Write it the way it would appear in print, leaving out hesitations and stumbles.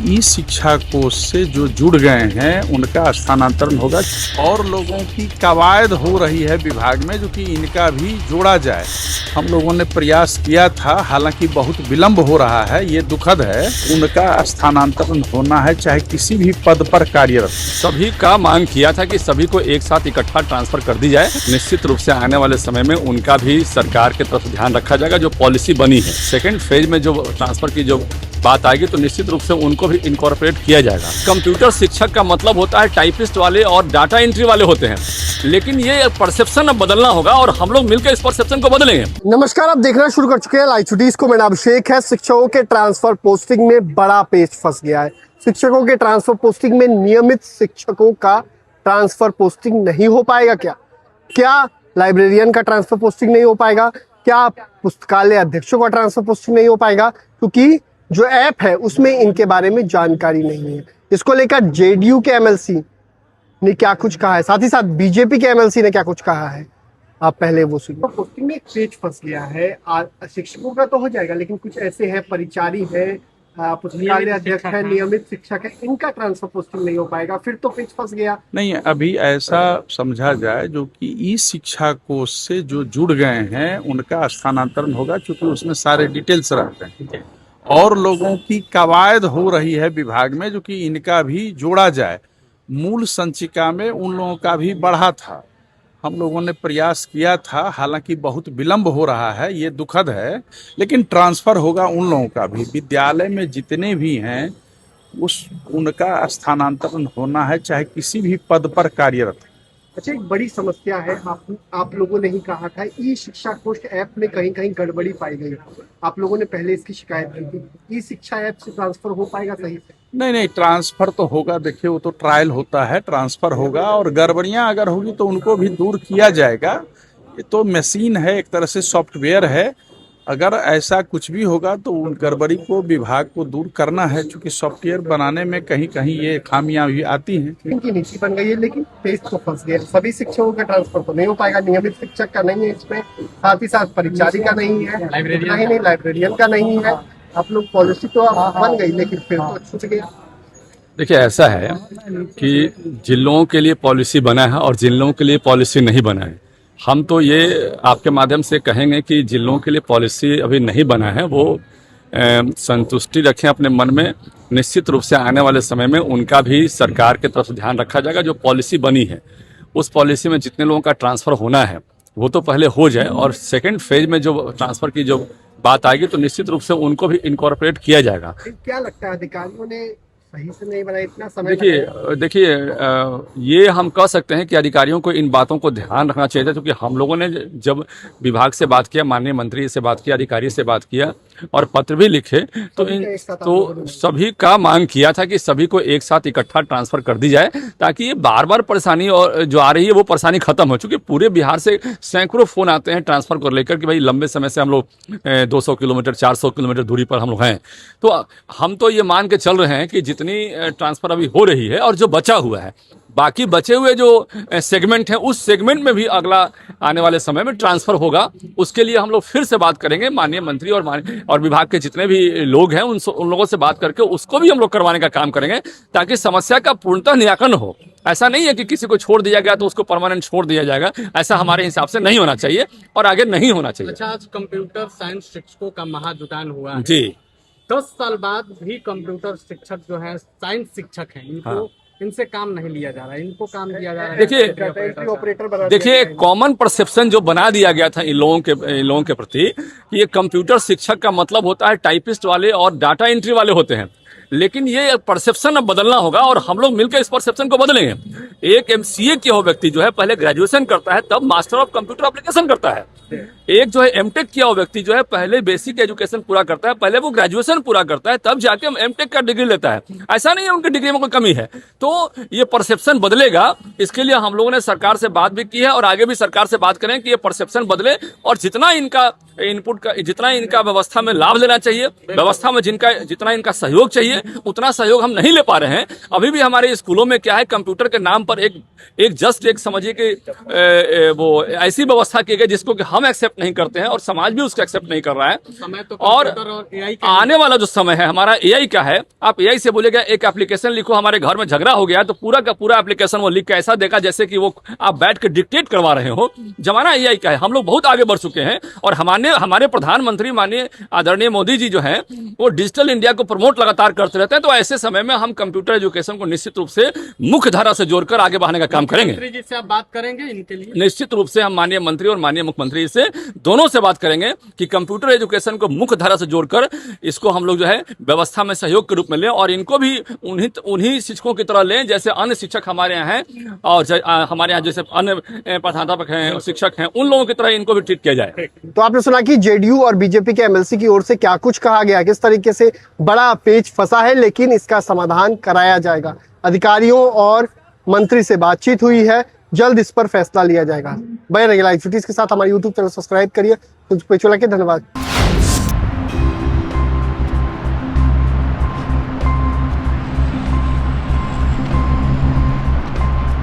ई शिक्षा कोष से जो जुड़ गए हैं उनका स्थानांतरण होगा और लोगों की कवायद हो रही है विभाग में जो कि इनका भी जोड़ा जाए। हम लोगों ने प्रयास किया था, हालांकि बहुत विलंब हो रहा है, ये दुखद है। उनका स्थानांतरण होना है, चाहे किसी भी पद पर कार्यरत। सभी का मांग किया था कि सभी को एक साथ इकट्ठा ट्रांसफर कर दी जाए। निश्चित रूप से आने वाले समय में उनका भी सरकार की तरफ ध्यान रखा जाएगा। जो पॉलिसी बनी है सेकेंड फेज में जो ट्रांसफर की जो बात आएगी तो निश्चित रूप से उनको भी इनकॉर्पोरेट किया जाएगा। कंप्यूटर शिक्षक का मतलब होता है टाइपिस्ट वाले और डाटा एंट्री वाले होते हैं, लेकिन ये परसेप्शन अब बदलना होगा और हम लोग मिलकर इस परसेप्शन को बदलेंगे। नमस्कार, आप देखना शुरू कर चुके हैं लाइव छुट्टीज को। मेरा नाम अभिषेक है। शिक्षकों के ट्रांसफर पोस्टिंग में बड़ा पेच फंस गया है। शिक्षकों के ट्रांसफर पोस्टिंग में नियमित शिक्षकों का ट्रांसफर पोस्टिंग नहीं हो पाएगा क्या लाइब्रेरियन का ट्रांसफर पोस्टिंग नहीं हो पाएगा? क्या पुस्तकालय अध्यक्षों का ट्रांसफर पोस्टिंग नहीं हो पाएगा? क्योंकि जो ऐप है उसमें इनके बारे में जानकारी नहीं है। इसको लेकर जेडीयू के एमएलसी ने क्या कुछ कहा है, साथ ही साथ बीजेपी के एमएलसी ने क्या कुछ कहा है, आप पहले वो सुनिए। तो पोस्टिंग में एक पेच फंस गया है। शिक्षकों का तो हो जाएगा, लेकिन कुछ ऐसे हैं, परिचारी है, पुस्तकालय अध्यक्ष है, नियमित शिक्षक है, इनका ट्रांसफर पोस्टिंग नहीं हो पाएगा। फिर तो पेच फंस गया। नहीं, अभी ऐसा समझा जाए जो कि ई शिक्षा कोष से जो जुड़ गए हैं उनका स्थानांतरण होगा, क्योंकि उसमें सारे डिटेल्स रहते हैं और लोगों की कवायद हो रही है विभाग में जो कि इनका भी जोड़ा जाए। मूल संचिका में उन लोगों का भी बढ़ा था। हम लोगों ने प्रयास किया था, हालांकि बहुत विलंब हो रहा है, ये दुखद है, लेकिन ट्रांसफर होगा उन लोगों का भी। विद्यालय में जितने भी हैं उनका स्थानांतरण होना है, चाहे किसी भी पद पर कार्यरत। अच्छा, एक बड़ी समस्या है, आप लोगों ने ही कहा था, ई शिक्षा कोष ऐप में कहीं कहीं गड़बड़ी पाई गई। आप लोगों ने पहले इसकी शिकायत की थी। ई शिक्षा ऐप से ट्रांसफर हो पाएगा सही से? नहीं, ट्रांसफर तो होगा। देखिए, वो तो ट्रायल होता है, ट्रांसफर होगा और गड़बड़ियां अगर होगी तो उनको भी दूर किया जाएगा। ये तो मशीन है, एक तरह से सॉफ्टवेयर है। अगर ऐसा कुछ भी होगा तो उन गड़बड़ी को विभाग को दूर करना है, क्योंकि सॉफ्टवेयर बनाने में कहीं कहीं ये खामियां भी आती हैं। इनकी नीति बन गई है, लेकिन पेज तो फंस गया। सभी शिक्षकों का ट्रांसफर तो नहीं हो पाएगा। नियमित शिक्षक का नहीं है इसमें, साथ ही साथ परिचारी का नहीं है, लाइब्रेरियन का नहीं है। आप लोग पॉलिसी तो बन गई, लेकिन फिर तो छूट गया। देखिए, ऐसा है कि जिन लोगों के लिए पॉलिसी बना है और जिन लोगों के लिए पॉलिसी नहीं बना है, हम तो ये आपके माध्यम से कहेंगे कि जिन लोगों के लिए पॉलिसी अभी नहीं बना है वो संतुष्टि रखें अपने मन में। निश्चित रूप से आने वाले समय में उनका भी सरकार की तरफ से ध्यान रखा जाएगा। जो पॉलिसी बनी है उस पॉलिसी में जितने लोगों का ट्रांसफ़र होना है वो तो पहले हो जाए और सेकेंड फेज में जो ट्रांसफ़र की जो बात आएगी तो निश्चित रूप से उनको भी इनकॉर्पोरेट किया जाएगा। क्या लगता है, अधिकारियों ने सही से नहीं बनाया? इतना समय देखिए, ये हम कह सकते हैं कि अधिकारियों को इन बातों को ध्यान रखना चाहिए था, क्योंकि हम लोगों ने जब विभाग से बात किया, माननीय मंत्री से बात किया, अधिकारी से बात किया और पत्र भी लिखे तो सभी का मांग किया था कि सभी को एक साथ इकट्ठा ट्रांसफर कर दी जाए, ताकि ये बार बार परेशानी और जो आ रही है वो परेशानी खत्म हो। चूंकि पूरे बिहार से सैकड़ों फोन आते हैं ट्रांसफर को लेकर कि भाई लंबे समय से हम लोग 200 किलोमीटर 400 किलोमीटर दूरी पर हम लोग हैं, तो हम तो ये मान के चल रहे हैं कि जितनी ट्रांसफर अभी हो रही है और जो बचा हुआ है, बाकी बचे हुए जो सेगमेंट हैं उस सेगमेंट में भी अगला आने वाले समय में ट्रांसफर होगा। उसके लिए हम लोग फिर से बात करेंगे, माननीय मंत्री और विभाग के जितने भी लोग हैं उन लोगों से बात करके उसको भी हम लोग करवाने का काम करेंगे, ताकि समस्या का पूर्णतः निराकरण हो। ऐसा नहीं है कि किसी को छोड़ दिया गया तो उसको परमानेंट छोड़ दिया जाएगा, ऐसा हमारे हिसाब से नहीं होना चाहिए और आगे नहीं होना चाहिए। अच्छा, आज कंप्यूटर साइंस शिक्षकों का महाजुटान हुआ है जी। 10 साल बाद भी कंप्यूटर शिक्षक जो है, साइंस शिक्षक हैं, इनको इनसे काम नहीं लिया जा रहा है, इनको काम दिया जा रहा है। देखिए, कॉमन परसेप्शन जो बना दिया गया था इन लोगों के प्रति कि ये कंप्यूटर शिक्षक का मतलब होता है टाइपिस्ट वाले और डाटा एंट्री वाले होते हैं, लेकिन ये परसेप्शन अब बदलना होगा और हम लोग मिलकर इस परसेप्शन को बदलेंगे। एक एमसीए किया हुआ व्यक्ति जो है पहले ग्रेजुएशन करता है, तब मास्टर ऑफ कंप्यूटर एप्लीकेशन करता है। एक जो है एमटेक किया हुआ व्यक्ति जो है पहले बेसिक एजुकेशन पूरा करता है, पहले वो ग्रेजुएशन पूरा करता है, तब जाके एमटेक का डिग्री लेता है। ऐसा नहीं है उनकी डिग्री में कोई कमी है। तो ये परसेप्शन बदलेगा, इसके लिए हम लोगों ने सरकार से बात भी की है और आगे भी सरकार से बात करें कि ये परसेप्शन बदले और जितना इनका इनपुट का, जितना इनका व्यवस्था में लाभ लेना चाहिए, व्यवस्था में जितना इनका सहयोग चाहिए चाहिए उतना सहयोग हम नहीं ले पा रहे हैं। अभी भी हमारे स्कूलों में क्या है, कंप्यूटर के नाम पर एक समझिए कि वो ऐसी व्यवस्था की गई जिसको कि हम एक्सेप्ट नहीं करते हैं और समाज भी उसको एक्सेप्ट नहीं कर रहा है। समय तो और कंप्यूटर और AI का आने वाला जो समय है हमारा AI का है, आप AI से बोलेगा एक एप्लीकेशन लिखो, हमारे घर में झगड़ा हो गया तो पूरा का पूरा एप्लीकेशन वो लिख के ऐसा देगा जैसे कि वो आप बैठ के डिक्टेट करवा रहे हो। जमाना AI का है, हम लोग बहुत आगे बढ़ चुके हैं और हमारे प्रधानमंत्री माननीय आदरणीय मोदी जी जो है वो डिजिटल इंडिया को प्रमोट लगातार करते रहते हैं। तो ऐसे समय में हम कंप्यूटर एजुकेशन को निश्चित रूप से मुख्य धारा से जोड़कर आगे बढ़ाने का काम करेंगे। मंत्री जी से आप बात करेंगे इनके लिए? निश्चित रूप से हम माननीय मंत्री और माननीय मुख्यमंत्री से दोनों से बात करेंगे कि कंप्यूटर एजुकेशन को मुख्य धारा से जोड़कर इसको हम लोग जो है व्यवस्था में सहयोग के रूप में लें और इनको भी उन्हीं शिक्षकों की तरह लें जैसे अन्य शिक्षक हमारे यहाँ हैं और हमारे यहाँ जैसे अन्य प्राध्यापक हैं, शिक्षक हैं, उन लोगों की तरह इनको भी ट्रीट किया जाए। तो आपने सुना कि जेडीयू और बीजेपी के एमएलसी की ओर से क्या कुछ कहा गया, किस तरीके से बड़ा पेच फंसा है, लेकिन इसका समाधान कराया जाएगा। अधिकारियों और मंत्री से बातचीत हुई है, जल्द इस पर फैसला लिया जाएगा। बने रहिए लाइव छुट्टी के साथ, हमारे यूट्यूब चैनल सब्सक्राइब करिए। धन्यवाद।